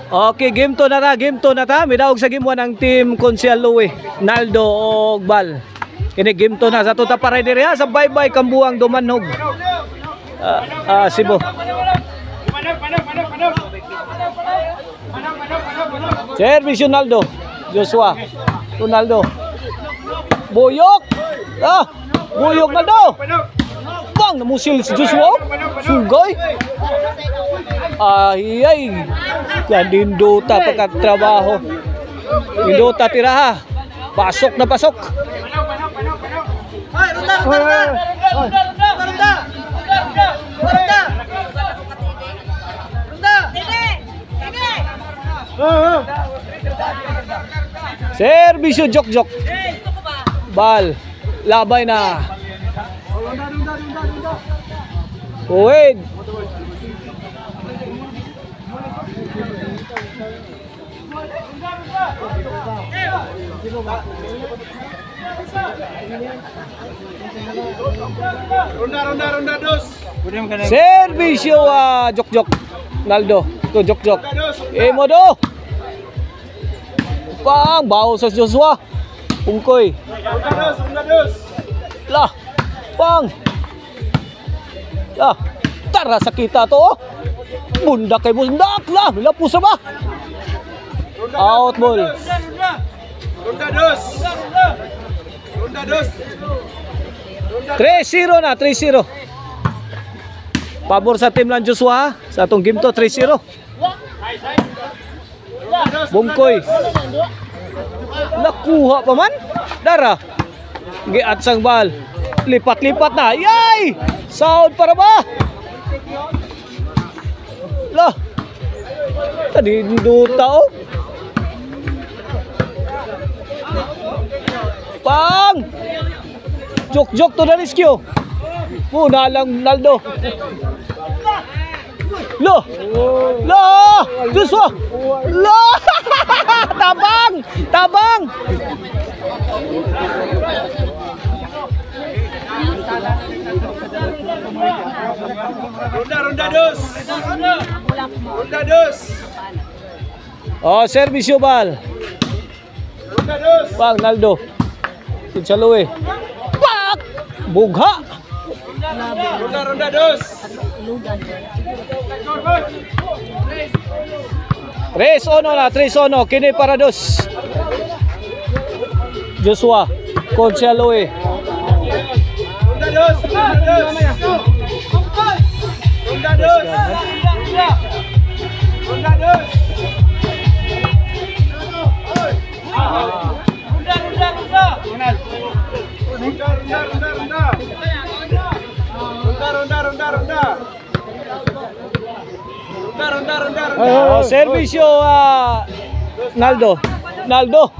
Okay, game 2 na ta, game 2 na ta. Midawog sa game 1 ang team Consial Louie, Naldo og Bal. Kini game 2 na sa tuta para diri ha sa bye-bye kambuang Dumanog. Cebu. Service Ronaldo, Joshua, Ronaldo. Boyok. Boyok Naldo. Bang namusil si Joshua. Sugay. Ay. Dindota pagkatrabaho. Dindota tiraha. Pasok na pasok. Servisyo jok-jok. Bal. Labay na. Wait. Ronda dos. Servisyo jok-jok. Naldo. Ito jok-jok. Modo. Pang bawo sa Joshua. Pungkoy. Ronda dos. Lah. Pang. Lah. Tara sa kita to. Bundak kay bundak lah. Lapus ba? Out ball. Ronda dos. Ronda dos. 3-0 na, 3-0. Pabor sa team lang Joshua sa atong game to 3-0. Bungkoy. Nakuha pa man. Dara. Giat sang bal. Lipat-lipat na. Yay! Sound para ba? Lah. Tadi duta oh. Pang. Jok-jok to na rescue. Muna lang Naldo. Loh. Loh. Joshua. Loh. Tabang. Tabang. Ronda dos. Ronda dos. Oh, servisyo bal. Ronda dos. Pang Naldo. Pinsaluwe. Pak. Bugha. Ronda dos. 3-1 na, 3-1. Kini para dos. Joshua. Consialoe. Ronda dos. Ronda dos. Ronda dos. Oh, servisyo Naldo. Naldo.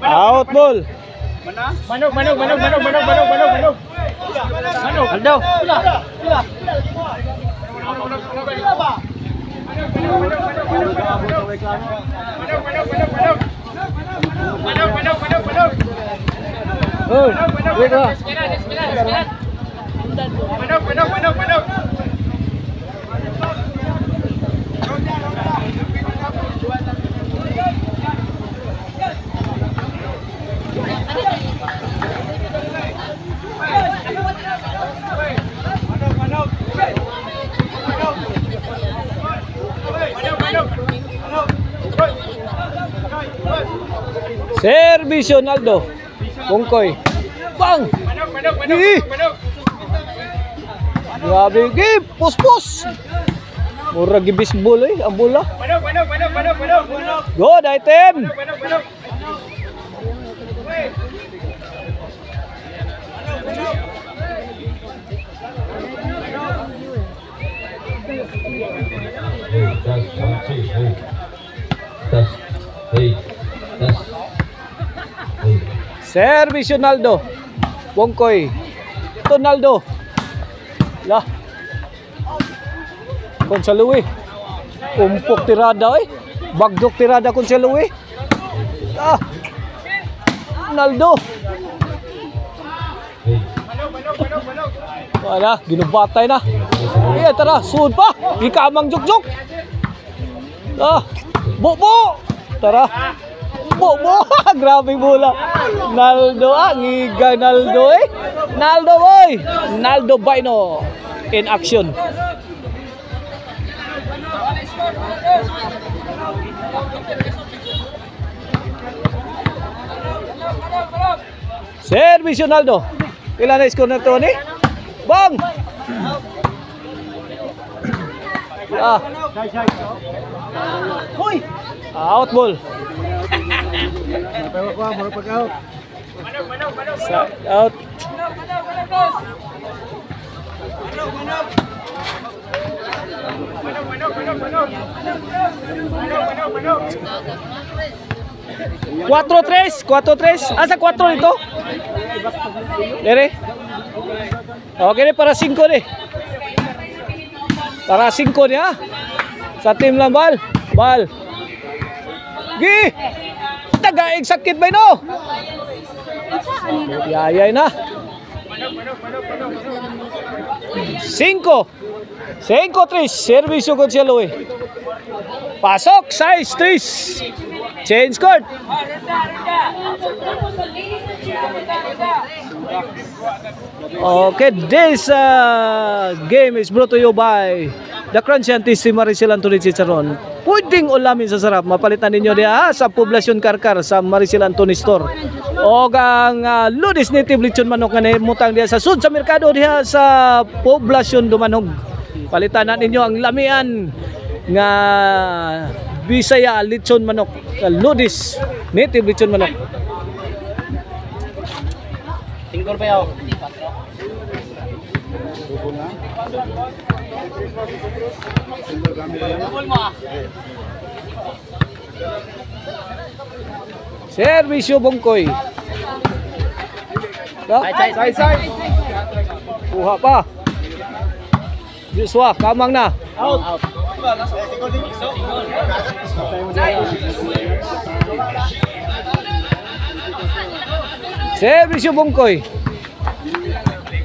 Out ball. Manog. Naldo. Servisyo Naldo. Bungkoy. Bang. Grabe gib, pus. Mura gi baseball ang bola. Good item. Servisyo Naldo. Bongkoy. Ito Naldo. Lah. Consaluwe. Umpok tirada eh. Bagdok tirada Consaluwe. Ah. Naldo. Wala, ginubatay na. Iya tara, suod pa. Ikamang jok-jok. Bo! Tara. Bo! Grabe bola. Naldo, ngiga Naldo eh. Naldo boy. Naldo Baino in action. Service Naldo. Ilan na score na ito ni? Bang! Out ball. Out. Cuatro tres. Asa 4 ito? Dere. Okay, para 5 ni. Para 5 niya. Sa team lang bal. Gi! Tagaig sakit ba no? Yayay na. 5-3. Servisyo Gonzalo eh. Pasok. 6-3. Change court. Okay, this game is brought to you by The Crunchy Aunties si Maricel Anthony Chicharon. Pwedeng ulamin sa sarap. Mapalitan ninyo diya sa Poblacion Karkar sa Maricel Anthony Store. O ang Ludis Native Lechon Manok nga mutang diya sa sud sa merkado diya sa Poblacion Dumanog. Palitan na ninyo ang lamian nga Bisaya Lechon Manok. Ludis Native Lechon Manok. Tingkol pa yaw. Servisyo Bongkoy. Side. Kuha pa. Joshua, kamang na. Out. Servisyo Bongkoy.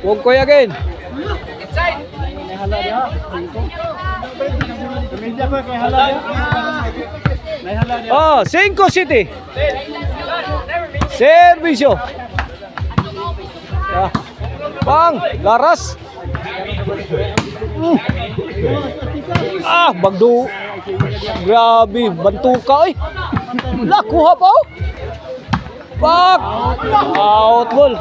Bongkoy again. Oh, 5 City. Servisyo. Bang, laras. Bagdo. Grabe, bantuka eh. Kuha pa oh. Pak. Out ball.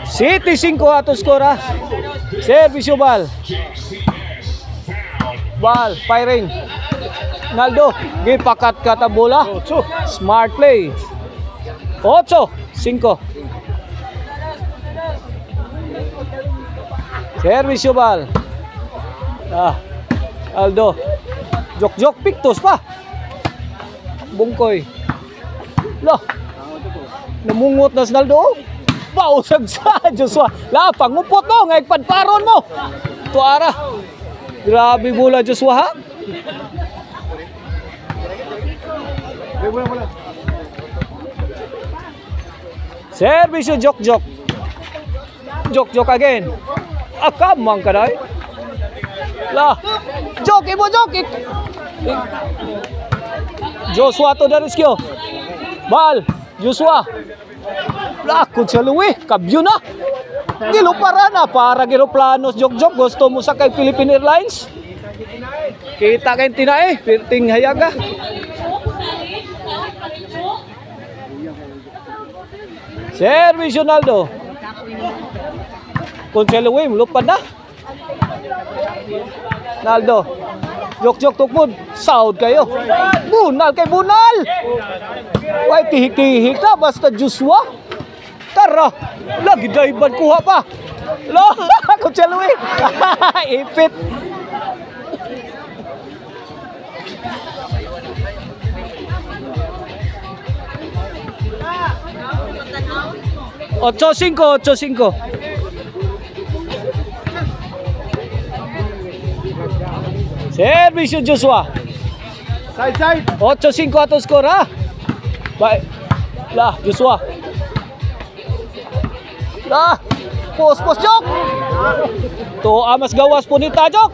City 5 ato skora. Servisyo bal. Firing. Naldo, gipakat kata bola. Smart play. 8-5. Servisyo bal. Aldo. Jok pictus pa. Bungkoy. Namungot na si Naldo. Pausag sa Joshua. Pangupot mo. Ngay padparon mo. Tuara. Grabe bola Joshua ha. Servisyo Jok. Jok again. Kamang ka dahi. Jok. Joshua to Dariskyo. Bal. Joshua. Kutsalo kabyo na. Gilupara na para giroplanos Jok. Gusto mo sa kay Philippine Airlines? Kita kay tinae. Pirting hayaga. Servisyo Naldo. Kutsalo lupad na. Naldo. Jok tukmod. Sound kayo. Bunal. Why tihik na basta Joshua. Tara. Lagi daiban kuha pa. Kutsalo ipit. Ocho cinco. Servisyo Joshua. Side. 8-5 ato skor ha. Joshua. Pos Jok. To amas gawas po ni Tajok.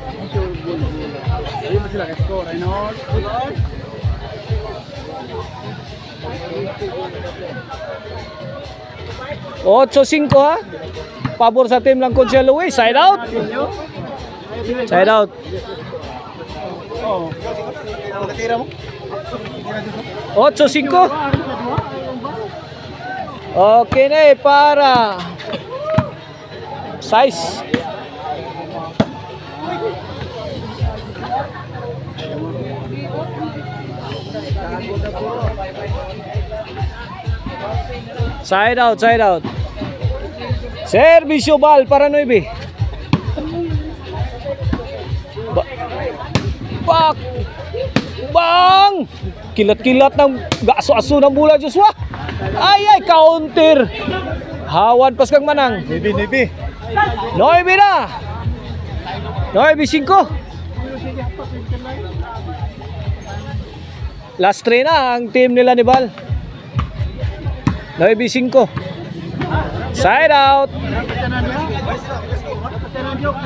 Ocho 5 ha. Pabor sa team lang Conchel Luis. Side out. Side out. Ocho 5. Okay na para size. Side out, side out. Servisyo bal para 9. Pak! Bang! Kilat-kilat ng gaso-aso ng bola Joshua. Ay, counter. Hawan pas kang manang. 9 na. 9-5. Last 3 na ang team nila ni Bal. 9-5. Side out.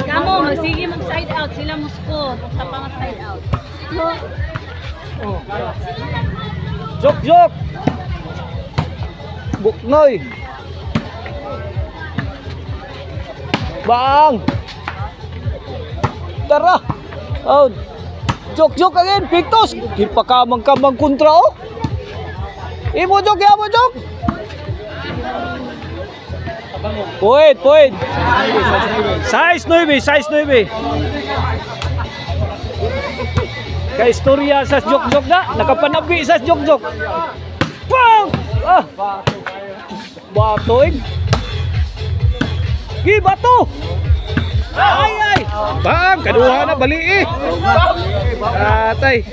Kamu, sige mag-side out. Sila mo score. Basta pa mag-side out. Jok. Buknoy. Bang. Tara. Oh. Jok again. Pictos. Kipakamang-kamang kontra oh. Imo Jok. Poet. Size 9. Kaistorya sa Jok na. Nakapanabi sa Jok. Bang! Ah! Batoig. Bato! Ay! Bang! Kaduha na bali eh. Atay.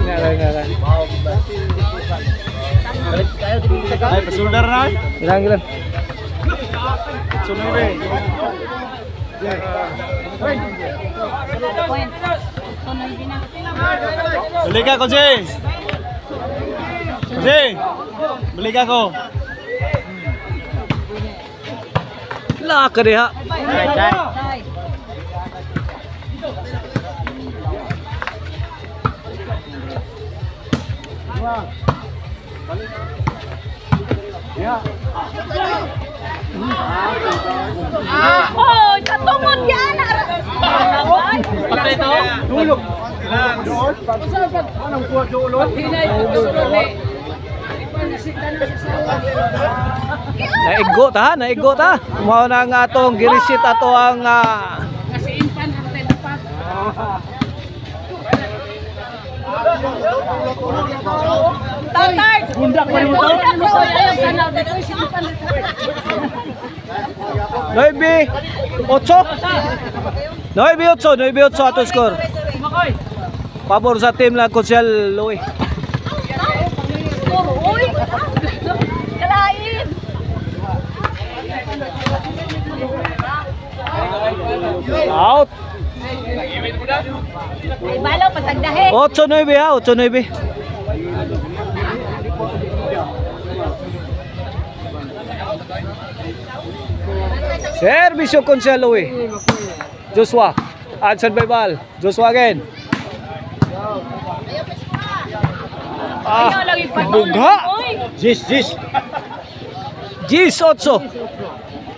Ngaran. Ay, pasulder na. Ilang. Sunod Balik ka, Koji. Balik ako. Laka diha. Oh, sa tungod yan. Patay to. Dulog. Naigo ta. Mao na nga atong girisit ato ang Tatay! Bundak pa rin mo to? Noibi 8 ato score. Pabor sa team lang Conchel Luis. Uy! Kalain! Out. Ay, balaw, pasagdahe. 8-9 ha, 8-9. Servisyo Conchel Luis. Joshua. Answer by ball. Joshua again. Ayaw lang ipatuloy. Bugha. Jis. Gis 8.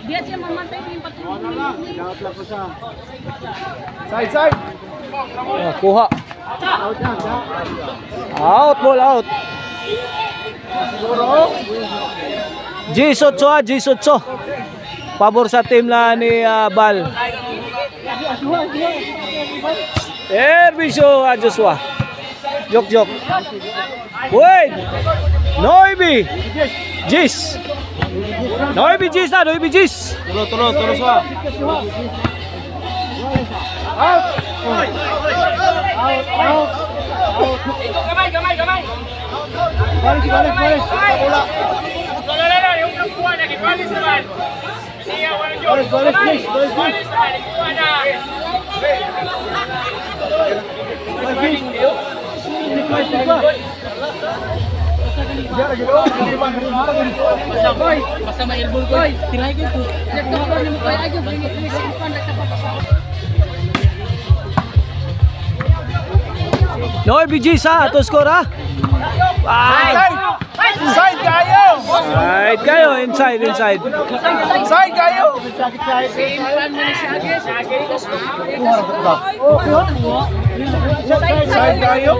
Diyan siya mamatay ko yung patuloy. Side. Kuha. Out, ball out. Gis 8. Pabor sa team la ni Bal. Servisyo Joshua. Jok. Wait. Noibi. Gis. Noibi Gis. Tulo suwa. Out. Gamay. Balik. Bola. Yung nakuha na kibalis naman. Siya walang job. Balis na, nakuha na. Basta may elbow ko. Tiray ko ito. Noy BG sa ato score ha. Side kayo! Side kayo, inside. Side kayo! Side kayo!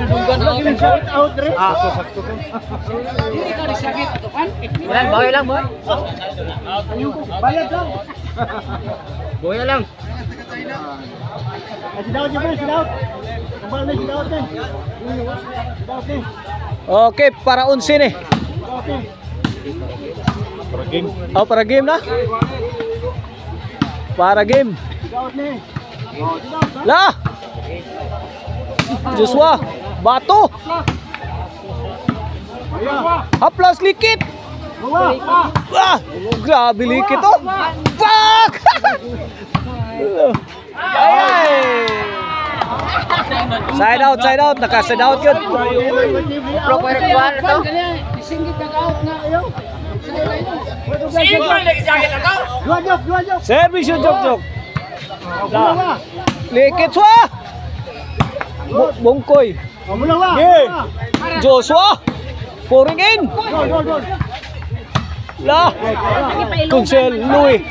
Boy lang, boy. Boy lang. Okay, para 11 eh. Oh, para game na? Para game. La! Joshua, bato. Haplas likit. Ah, grabe likit oh. Fuck! Ay! Side out, naka-side out yun. Service yung jok. Likit swa! Bungkoy. Joshua! Pouring in! La! Kunsel, Louis!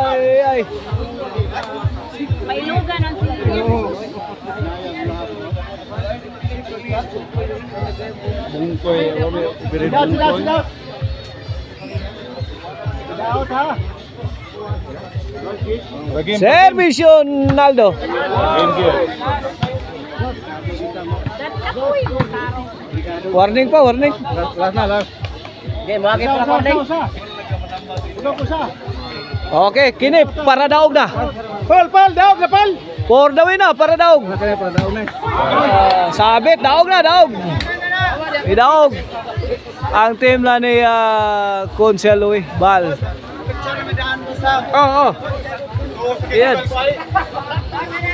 Ay! Mailugan ang sili. Service yun, Naldo. Warning pa. Okay, kini para daog na. Daog na pal! For the win na, para daog. Sabit, daog na. Idaog. Ang team na ni Kunsel Louis Bal. Oo. Yan.